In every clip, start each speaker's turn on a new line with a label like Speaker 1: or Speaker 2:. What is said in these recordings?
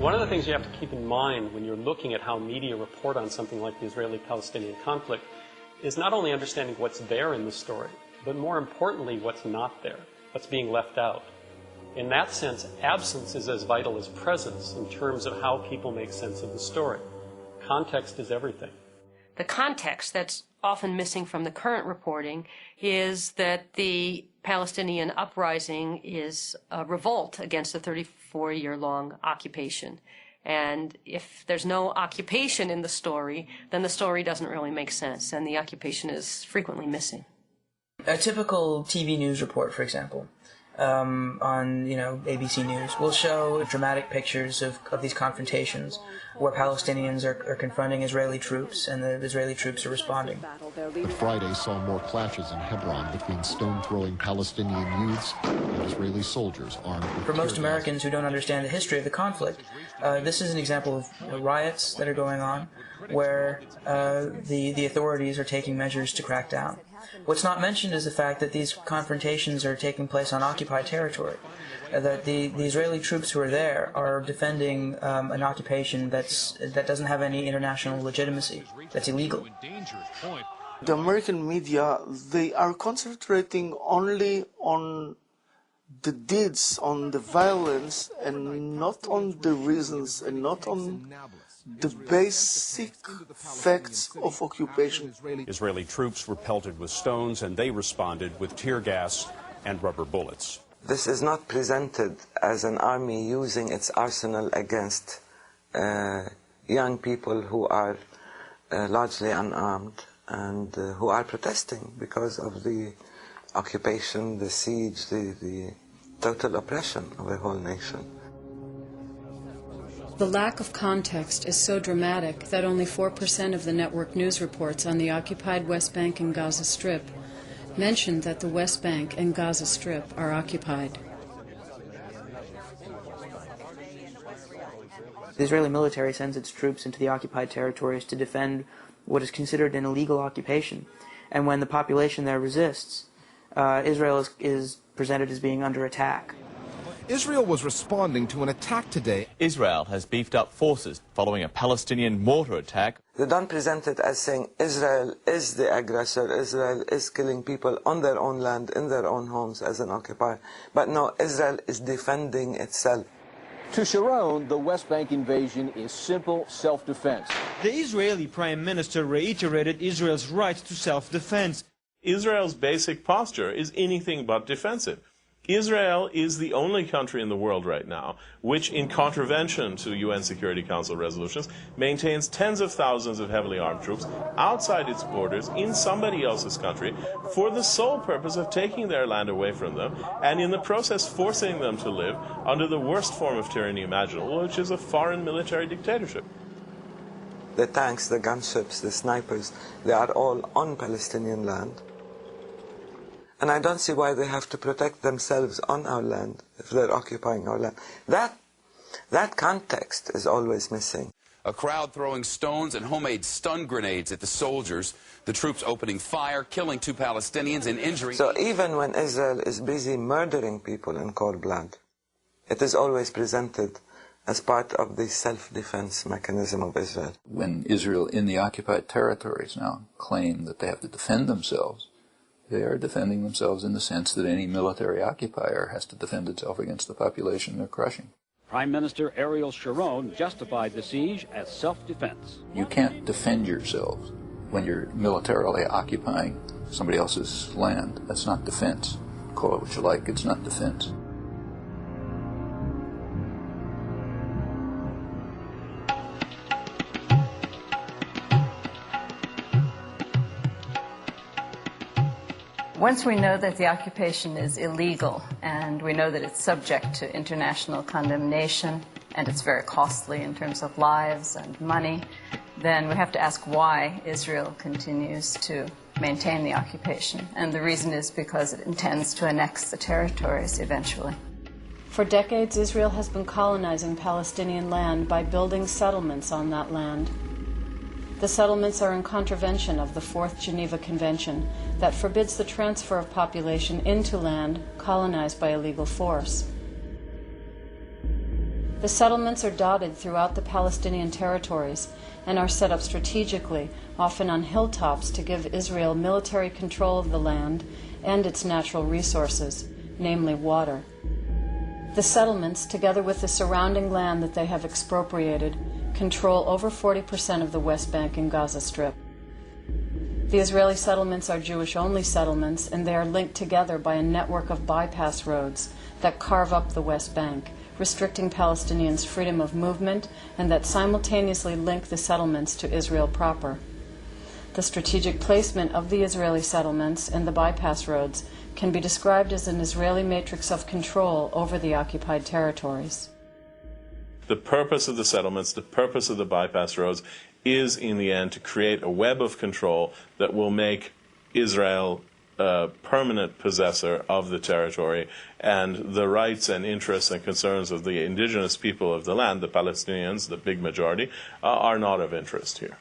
Speaker 1: One of the things you have to keep in mind when you're looking at how media report on something like the Israeli-Palestinian conflict is not only understanding what's there in the story, but more importantly, what's not there, what's being left out. In that sense, absence is as vital as presence in terms of how people make sense of the story. Context is everything.
Speaker 2: The context that's often missing from the current reporting is that the Palestinian uprising is a revolt against the 34-year-long occupation. And if there's no occupation in the story, then the story doesn't really make sense, and the occupation is frequently missing.
Speaker 3: A typical TV news report, for example, on ABC News, will show dramatic pictures of these confrontations where Palestinians are confronting Israeli troops and the Israeli troops are responding.
Speaker 4: But Friday saw more clashes in Hebron between stone-throwing Palestinian youths and Israeli soldiers armed with
Speaker 3: For most
Speaker 4: tear
Speaker 3: Americans who don't understand the history of the conflict, this is an example of riots that are going on where the authorities are taking measures to crack down. What's not mentioned is the fact that these confrontations are taking place on occupied territory, that the Israeli troops who are there are defending an occupation that doesn't have any international legitimacy, that's illegal.
Speaker 5: The American media, they are concentrating only on the deeds, on the violence, and not on the reasons, and not on the basic facts of occupation.
Speaker 6: Israeli troops were pelted with stones, and they responded with tear gas and rubber bullets.
Speaker 7: This is not presented as an army using its arsenal against young people who are largely unarmed and who are protesting because of the occupation, the siege, the total oppression of a whole nation.
Speaker 8: The lack of context is so dramatic that only 4% of the network news reports on the occupied West Bank and Gaza Strip mention that the West Bank and Gaza Strip are occupied.
Speaker 3: The Israeli military sends its troops into the occupied territories to defend what is considered an illegal occupation. And when the population there resists, Israel is presented as being under attack.
Speaker 9: Israel was responding to an attack today.
Speaker 10: Israel has beefed up forces following a Palestinian mortar attack.
Speaker 7: They don't present it as saying Israel is the aggressor, Israel is killing people on their own land, in their own homes as an occupier. But no, Israel is defending itself.
Speaker 11: To Sharon, the West Bank invasion is simple self-defense.
Speaker 12: The Israeli Prime Minister reiterated Israel's right to self-defense.
Speaker 13: Israel's basic posture is anything but defensive. Israel is the only country in the world right now which, in contravention to UN Security Council resolutions, maintains tens of thousands of heavily armed troops outside its borders in somebody else's country for the sole purpose of taking their land away from them and in the process forcing them to live under the worst form of tyranny imaginable, which is a foreign military dictatorship.
Speaker 7: The tanks, the gunships, the snipers, they are all on Palestinian land. And I don't see why they have to protect themselves on our land if they're occupying our land. That context is always missing.
Speaker 14: A crowd throwing stones and homemade stun grenades at the soldiers. The troops opening fire, killing 2 Palestinians and injuring...
Speaker 7: So even when Israel is busy murdering people in cold blood, it is always presented as part of the self-defense mechanism of Israel.
Speaker 15: When Israel in the occupied territories now claim that they have to defend themselves, they are defending themselves in the sense that any military occupier has to defend itself against the population they're crushing.
Speaker 11: Prime Minister Ariel Sharon justified the siege as self-defense.
Speaker 15: You can't defend yourselves when you're militarily occupying somebody else's land. That's not defense. Call it what you like, it's not defense.
Speaker 16: Once we know that the occupation is illegal and we know that it's subject to international condemnation and it's very costly in terms of lives and money, then we have to ask why Israel continues to maintain the occupation. And the reason is because it intends to annex the territories eventually.
Speaker 8: For decades, Israel has been colonizing Palestinian land by building settlements on that land. The settlements are in contravention of the Fourth Geneva Convention that forbids the transfer of population into land colonized by illegal force. The settlements are dotted throughout the Palestinian territories and are set up strategically, often on hilltops, to give Israel military control of the land and its natural resources, namely water. The settlements, together with the surrounding land that they have expropriated, control over 40% of the West Bank and Gaza Strip. The Israeli settlements are Jewish-only settlements, and they are linked together by a network of bypass roads that carve up the West Bank, restricting Palestinians' freedom of movement, and that simultaneously link the settlements to Israel proper. The strategic placement of the Israeli settlements and the bypass roads can be described as an Israeli matrix of control over the occupied territories.
Speaker 13: The purpose of the settlements, the purpose of the bypass roads, is in the end to create a web of control that will make Israel a permanent possessor of the territory, and the rights and interests and concerns of the indigenous people of the land, the Palestinians, the big majority, are not of interest here.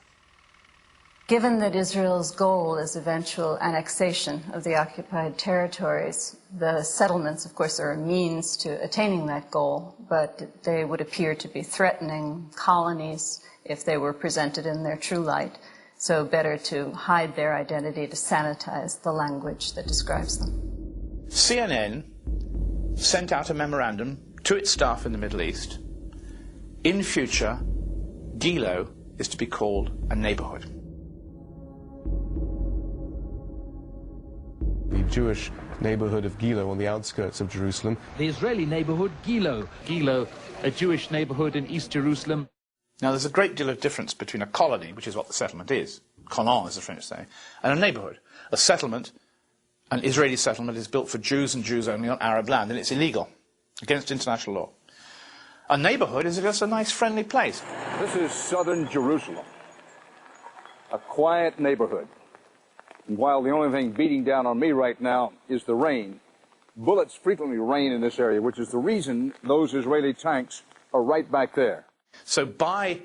Speaker 16: Given that Israel's goal is eventual annexation of the occupied territories, the settlements, of course, are a means to attaining that goal, but they would appear to be threatening colonies if they were presented in their true light. So better to hide their identity, to sanitize the language that describes them.
Speaker 17: CNN sent out a memorandum to its staff in the Middle East. In future, Gilo is to be called a neighborhood.
Speaker 18: The Jewish neighborhood of Gilo on the outskirts of Jerusalem.
Speaker 12: The Israeli neighborhood Gilo. Gilo, a Jewish neighborhood in East Jerusalem.
Speaker 17: Now, there's a great deal of difference between a colony, which is what the settlement is, colon as the French say, and a neighborhood. A settlement, an Israeli settlement, is built for Jews and Jews only on Arab land, and it's illegal, against international law. A neighborhood is just a nice, friendly place.
Speaker 19: This is southern Jerusalem, a quiet neighborhood. And while the only thing beating down on me right now is the rain, bullets frequently rain in this area, which is the reason those Israeli tanks are right back there.
Speaker 17: So by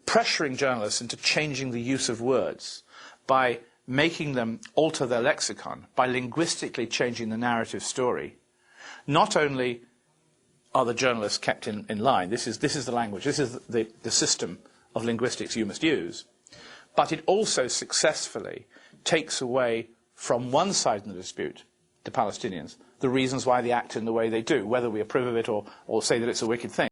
Speaker 17: pressuring journalists into changing the use of words, by making them alter their lexicon, by linguistically changing the narrative story, not only are the journalists kept in line, this is the language, this is the system of linguistics you must use, but it also successfully takes away from one side in the dispute, the Palestinians, the reasons why they act in the way they do, whether we approve of it or say that it's a wicked thing.